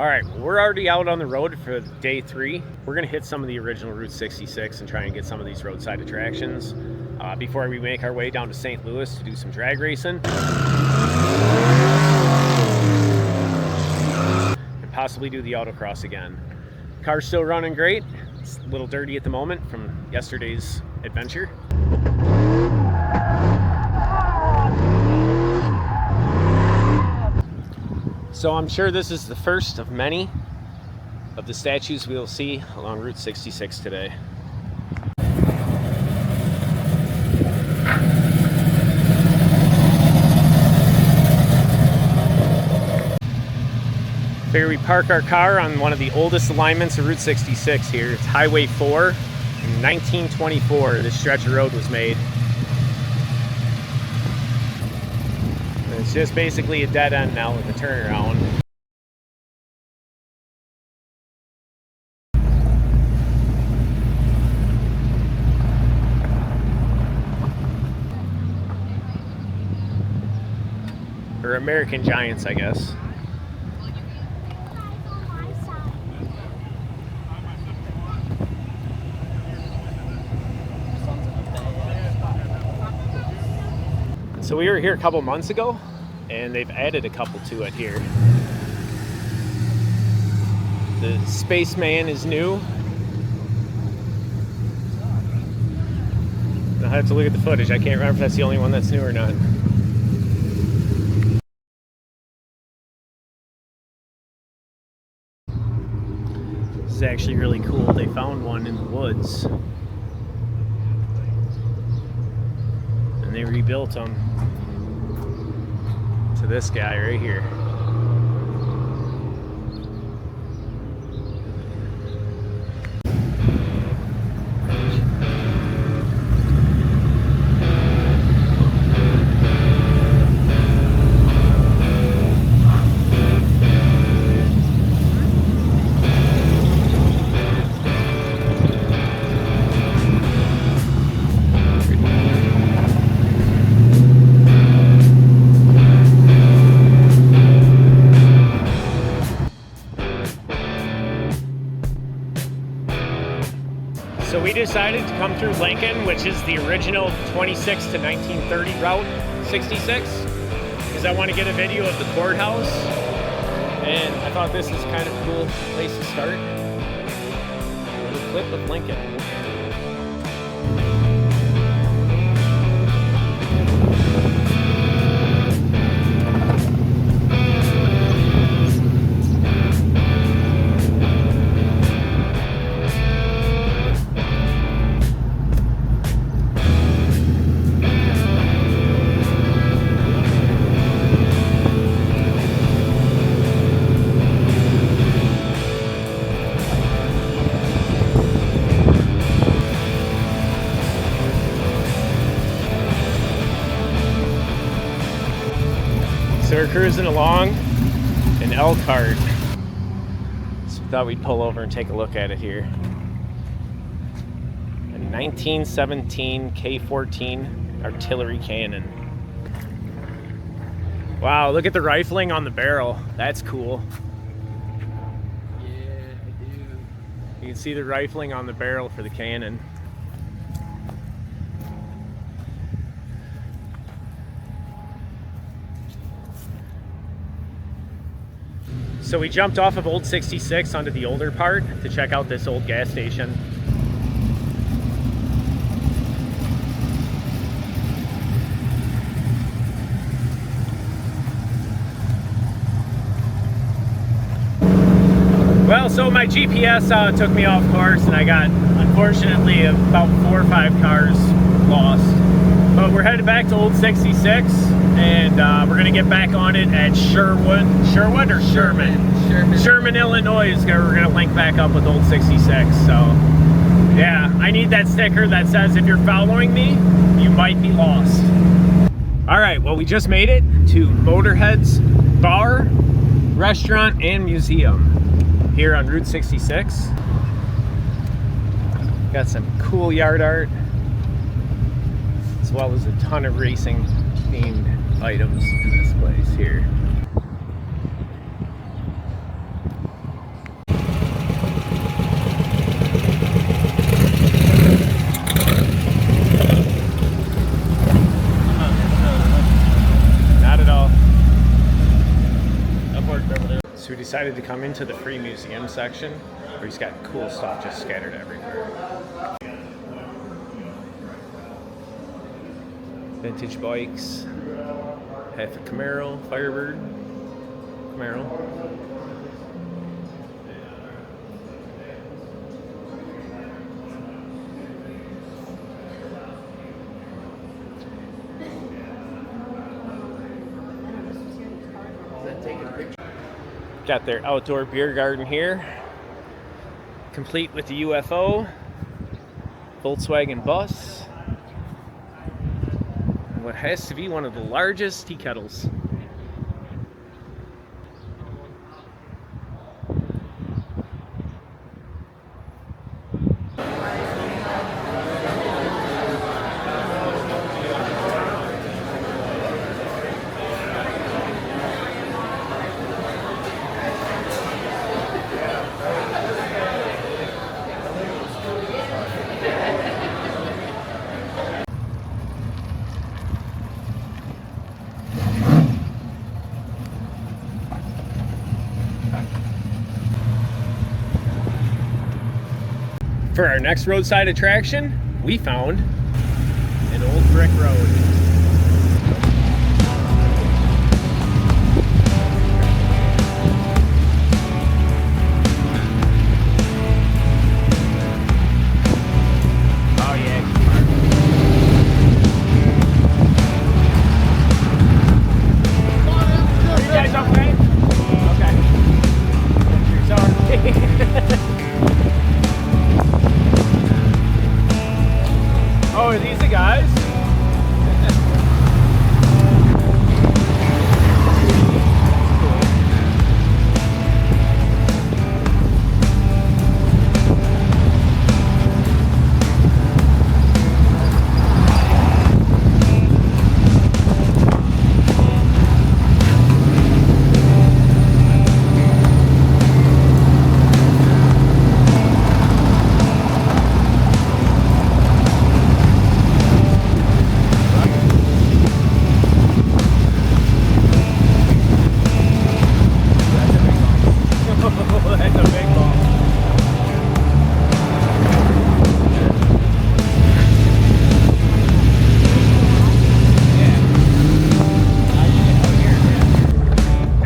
All right, well, we're already out on the road for day 3. We're gonna hit some of the original Route 66 and try and get some of these roadside attractions before we make our way down to St. Louis to do some drag racing. And possibly do the autocross again. Car's still running great. It's a little dirty at the moment from yesterday's adventure. So I'm sure this is the first of many of the statues we'll see along Route 66 today. Figure we park our car on one of the oldest alignments of Route 66 here. It's Highway 4. In 1924, this stretch of road was made. And it's just basically a dead end now with a turnaround. Or American Giants, I guess. So we were here a couple months ago, and they've added a couple to it here. The Spaceman is new. I'll have to look at the footage. I can't remember if that's the only one that's new or not. This is actually really cool. They found one in the woods. And they rebuilt them to this guy right here. So we decided to come through Lincoln, which is the original 26 to 1930 Route 66, because I want to get a video of the courthouse, and I thought this is kind of a cool place to start. A little clip of Lincoln. So we're cruising along in Elkhart. So we thought we'd pull over and take a look at it here. A 1917 K-14 artillery cannon. Wow, look at the rifling on the barrel. That's cool. Yeah, I do. You can see the rifling on the barrel for the cannon. So we jumped off of Old 66 onto the older part to check out this old gas station. Well, so my GPS took me off course, and I got, unfortunately, about 4 or 5 cars lost. But we're headed back to Old 66, and we're gonna get back on it at Sherman, Illinois is where we're gonna link back up with Old 66. So yeah, I need that sticker that says if you're following me, you might be lost. All right, well, we just made it to Motorhead's Bar, Restaurant, and Museum here on Route 66. Got some cool yard art, as well as a ton of racing themed items in this place here. we decided to come into the free museum section where he's got cool stuff just scattered everywhere. Vintage bikes, half a Camaro, Firebird Camaro. Got their outdoor beer garden here, complete with the UFO, Volkswagen bus, and what has to be one of the largest tea kettles. For our next roadside attraction, we found an old brick road. Oh yeah. Are you guys okay? Okay. Sorry. Oh, are these the guys?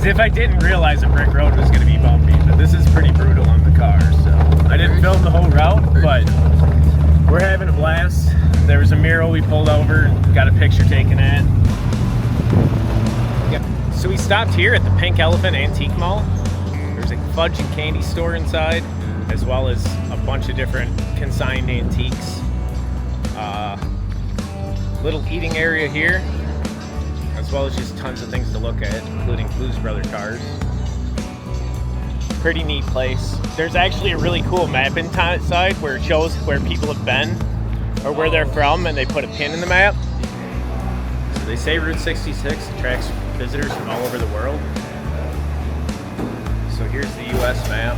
If I didn't realize a brick road was going to be bumpy, but this is pretty brutal on the car, so I didn't film the whole route, but we're having a blast. There was a mural we pulled over and got a picture taken at. So we stopped here at the Pink Elephant Antique Mall. There's a fudge and candy store inside, as well as a bunch of different consigned antiques. Little eating area here, as well as just tons of things to look at, including Blues Brother cars. Pretty neat place. There's actually a really cool map inside where it shows where people have been or where they're from, and they put a pin in the map. So they say Route 66 attracts visitors from all over the world. So here's the US map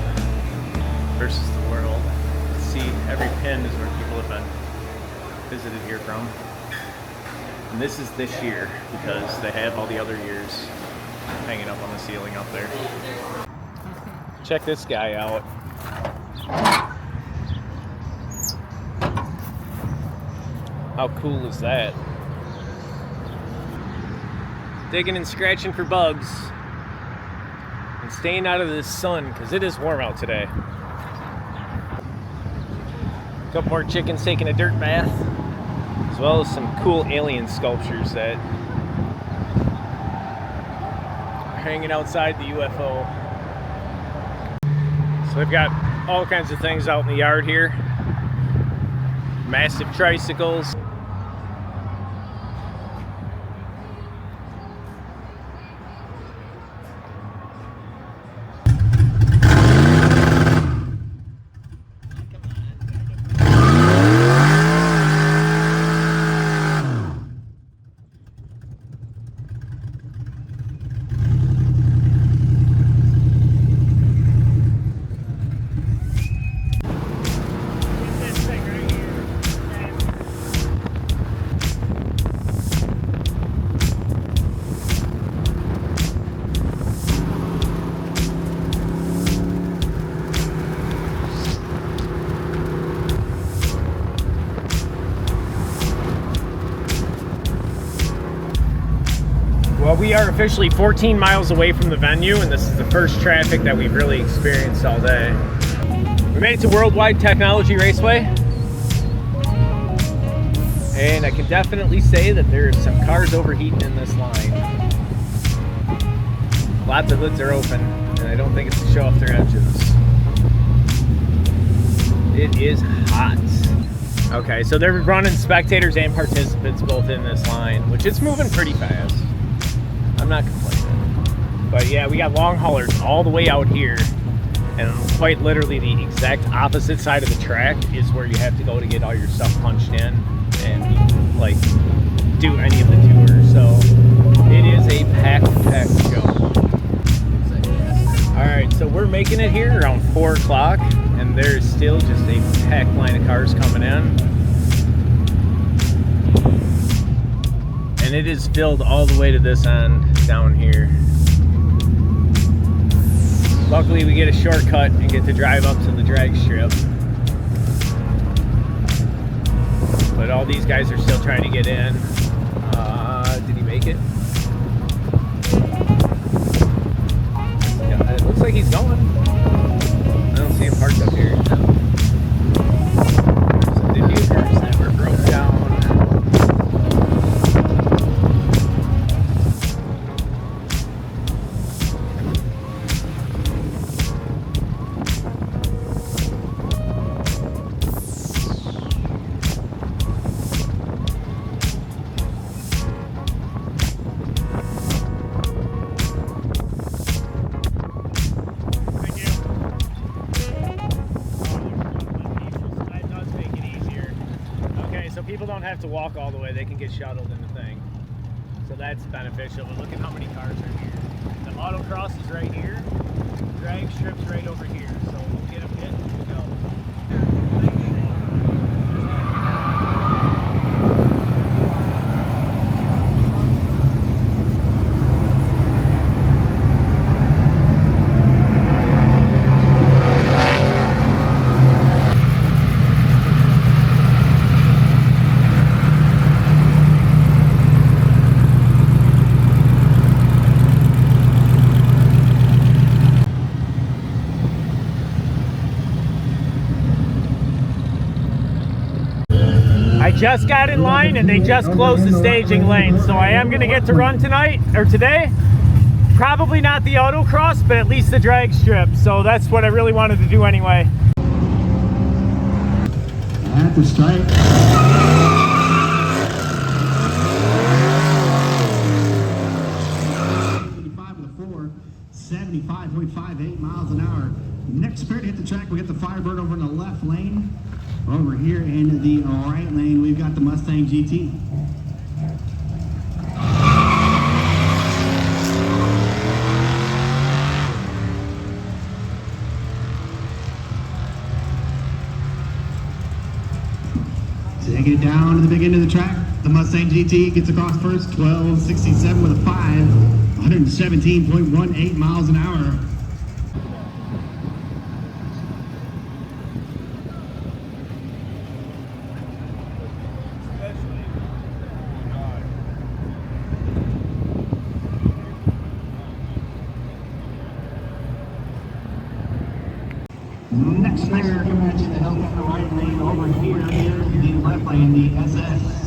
versus the world. Let's see, every pin is where people have been visited here from. And this is this year because they have all the other years hanging up on the ceiling up there. Check this guy out. How cool is that? Digging and scratching for bugs and staying out of the sun because it is warm out today. A couple more chickens taking a dirt bath, as well as some cool alien sculptures that are hanging outside the UFO. So they've got all kinds of things out in the yard here. Massive tricycles. we are officially 14 miles away from the venue, and this is the first traffic that we've really experienced all day. We made it to World Wide Technology Raceway, and I can definitely say that there's some cars overheating in this line. Lots of hoods are open, and I don't think it's to show off their engines. It is hot. Okay, so they're running spectators and participants both in this line, which is moving pretty fast. I'm not complaining. But yeah, we got long haulers all the way out here, and quite literally the exact opposite side of the track is where you have to go to get all your stuff punched in and like do any of the tours. So it is a packed show. All right, so we're making it here around 4 o'clock, and there's still just a packed line of cars coming in. And it is filled all the way to this end down here. Luckily, we get a shortcut and get to drive up to the drag strip. But all these guys are still trying to get in. Did he make it? Yeah, it looks like he's going. I don't see him parked up here. Some diffusers that were broke down. People don't have to walk all the way, they can get shuttled in the thing. So that's beneficial. But look at how many cars are here. The autocross is right here. The drag strip's right over here. So we'll get them hit and we'll go. I just got in line and they just closed the staging lane, so I am going to get to run tonight, or today. Probably not the autocross, but at least the drag strip, so that's what I really wanted to do anyway. At the stripe. 75.58 miles an hour. Next pair to hit the track, we got the Firebird over in the left lane. Over here in the right lane, we've got the Mustang GT. Taking it down to the big end of the track, the Mustang GT gets across first, 12.67 with a 117.18 miles an hour. Next player coming at you, the help in the right lane over here, the left lane, the SS.